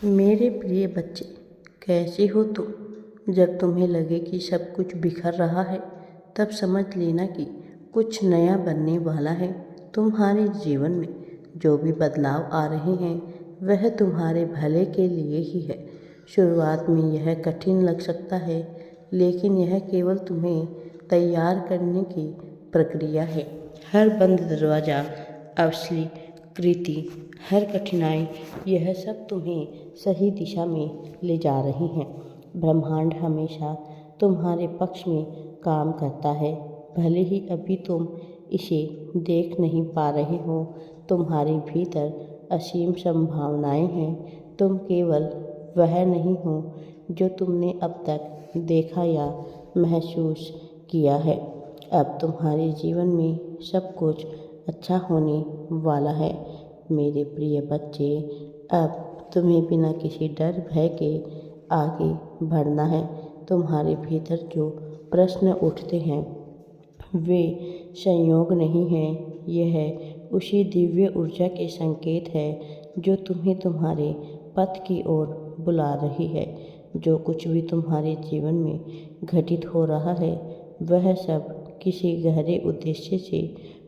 मेरे प्रिय बच्चे, कैसे हो तुम। जब तुम्हें लगे कि सब कुछ बिखर रहा है, तब समझ लेना कि कुछ नया बनने वाला है। तुम्हारे जीवन में जो भी बदलाव आ रहे हैं, वह तुम्हारे भले के लिए ही है। शुरुआत में यह कठिन लग सकता है, लेकिन यह केवल तुम्हें तैयार करने की प्रक्रिया है। हर बंद दरवाज़ा, असली कृति, हर कठिनाई, यह सब तुम्हें सही दिशा में ले जा रही हैं। ब्रह्मांड हमेशा तुम्हारे पक्ष में काम करता है, भले ही अभी तुम इसे देख नहीं पा रहे हो। तुम्हारे भीतर असीम संभावनाएं हैं। तुम केवल वह नहीं हो जो तुमने अब तक देखा या महसूस किया है। अब तुम्हारे जीवन में सब कुछ अच्छा होने वाला है। मेरे प्रिय बच्चे, अब तुम्हें बिना किसी डर भय के आगे बढ़ना है। तुम्हारे भीतर जो प्रश्न उठते हैं, वे संयोग नहीं हैं, यह उसी दिव्य ऊर्जा के संकेत है जो तुम्हें तुम्हारे पथ की ओर बुला रही है। जो कुछ भी तुम्हारे जीवन में घटित हो रहा है, वह सब किसी गहरे उद्देश्य से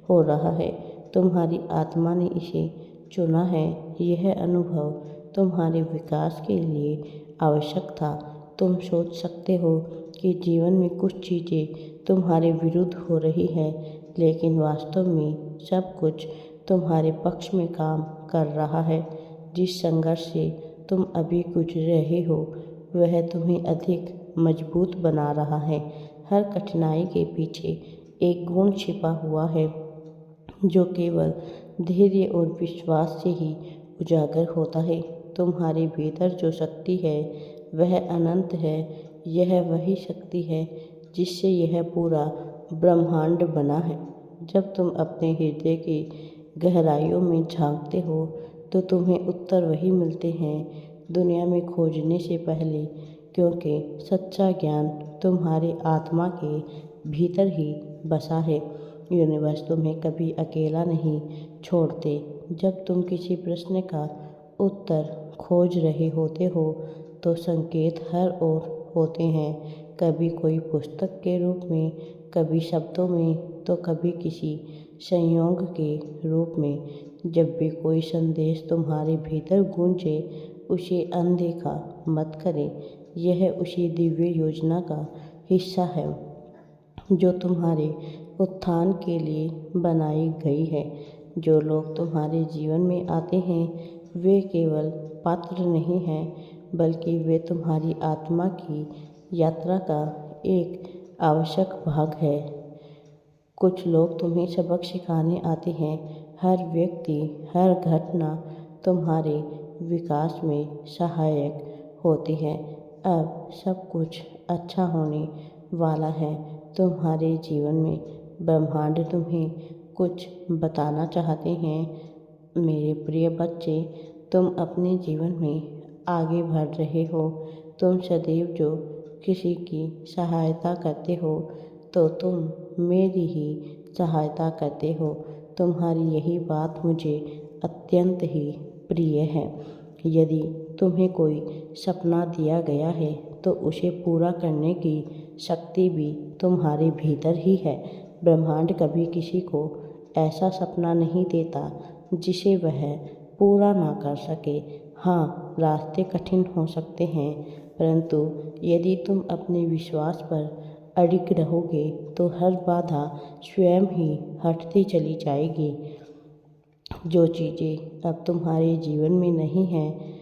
हो रहा है। तुम्हारी आत्मा ने इसे चुना है। यह अनुभव तुम्हारे विकास के लिए आवश्यक था। तुम सोच सकते हो कि जीवन में कुछ चीज़ें तुम्हारे विरुद्ध हो रही है, लेकिन वास्तव में सब कुछ तुम्हारे पक्ष में काम कर रहा है। जिस संघर्ष से तुम अभी गुजर रहे हो, वह तुम्हें अधिक मजबूत बना रहा है। हर कठिनाई के पीछे एक गुण छिपा हुआ है, जो केवल धैर्य और विश्वास से ही उजागर होता है। तुम्हारे भीतर जो शक्ति है, वह अनंत है। यह वही शक्ति है जिससे यह पूरा ब्रह्मांड बना है। जब तुम अपने हृदय की गहराइयों में झांकते हो, तो तुम्हें उत्तर वही मिलते हैं दुनिया में खोजने से पहले, क्योंकि सच्चा ज्ञान तुम्हारे आत्मा के भीतर ही बसा है। यूनिवर्स तुम्हें कभी अकेला नहीं छोड़ते। जब तुम किसी प्रश्न का उत्तर खोज रहे होते हो, तो संकेत हर ओर होते हैं। कभी कोई पुस्तक के रूप में, कभी शब्दों में, तो कभी किसी संयोग के रूप में। जब भी कोई संदेश तुम्हारे भीतर गूंजे, उसे अनदेखा मत करें। यह उसी दिव्य योजना का हिस्सा है जो तुम्हारे उत्थान के लिए बनाई गई है। जो लोग तुम्हारे जीवन में आते हैं, वे केवल पात्र नहीं हैं, बल्कि वे तुम्हारी आत्मा की यात्रा का एक आवश्यक भाग है। कुछ लोग तुम्हें सबक सिखाने आते हैं। हर व्यक्ति, हर घटना तुम्हारे विकास में सहायक होती है। अब सब कुछ अच्छा होने वाला है तुम्हारे जीवन में। ब्रह्मांड तुम्हें कुछ बताना चाहते हैं। मेरे प्रिय बच्चे, तुम अपने जीवन में आगे बढ़ रहे हो। तुम सदैव जो किसी की सहायता करते हो, तो तुम मेरी ही सहायता करते हो। तुम्हारी यही बात मुझे अत्यंत ही प्रिय है। यदि तुम्हें कोई सपना दिया गया है, तो उसे पूरा करने की शक्ति भी तुम्हारे भीतर ही है। ब्रह्मांड कभी किसी को ऐसा सपना नहीं देता जिसे वह पूरा ना कर सके। हाँ, रास्ते कठिन हो सकते हैं, परंतु यदि तुम अपने विश्वास पर अडिग रहोगे, तो हर बाधा स्वयं ही हटती चली जाएगी। जो चीज़ें अब तुम्हारे जीवन में नहीं हैं,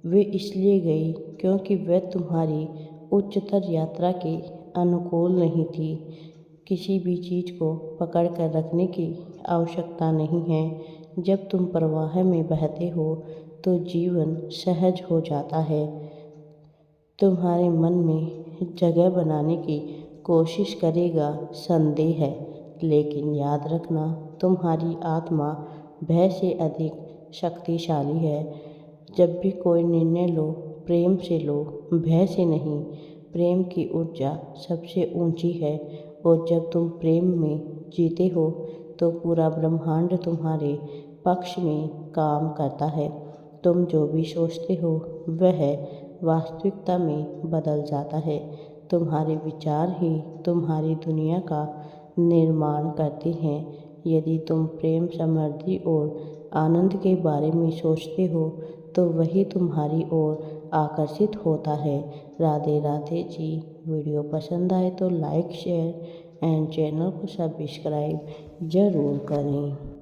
वे इसलिए गई क्योंकि वह तुम्हारी उच्चतर यात्रा के अनुकूल नहीं थी। किसी भी चीज़ को पकड़ कर रखने की आवश्यकता नहीं है। जब तुम प्रवाह में बहते हो, तो जीवन सहज हो जाता है। तुम्हारे मन में जगह बनाने की कोशिश करेगा, संदेह है, लेकिन याद रखना, तुम्हारी आत्मा भय से अधिक शक्तिशाली है। जब भी कोई निर्णय लो, प्रेम से लो, भय से नहीं। प्रेम की ऊर्जा सबसे ऊंची है, और जब तुम प्रेम में जीते हो, तो पूरा ब्रह्मांड तुम्हारे पक्ष में काम करता है। तुम जो भी सोचते हो वह वास्तविकता में बदल जाता है। तुम्हारे विचार ही तुम्हारी दुनिया का निर्माण करते हैं। यदि तुम प्रेम, समृद्धि और आनंद के बारे में सोचते हो तो वही तुम्हारी ओर आकर्षित होता है। राधे राधे जी। वीडियो पसंद आए तो लाइक, शेयर एंड चैनल को सब्सक्राइब ज़रूर करें।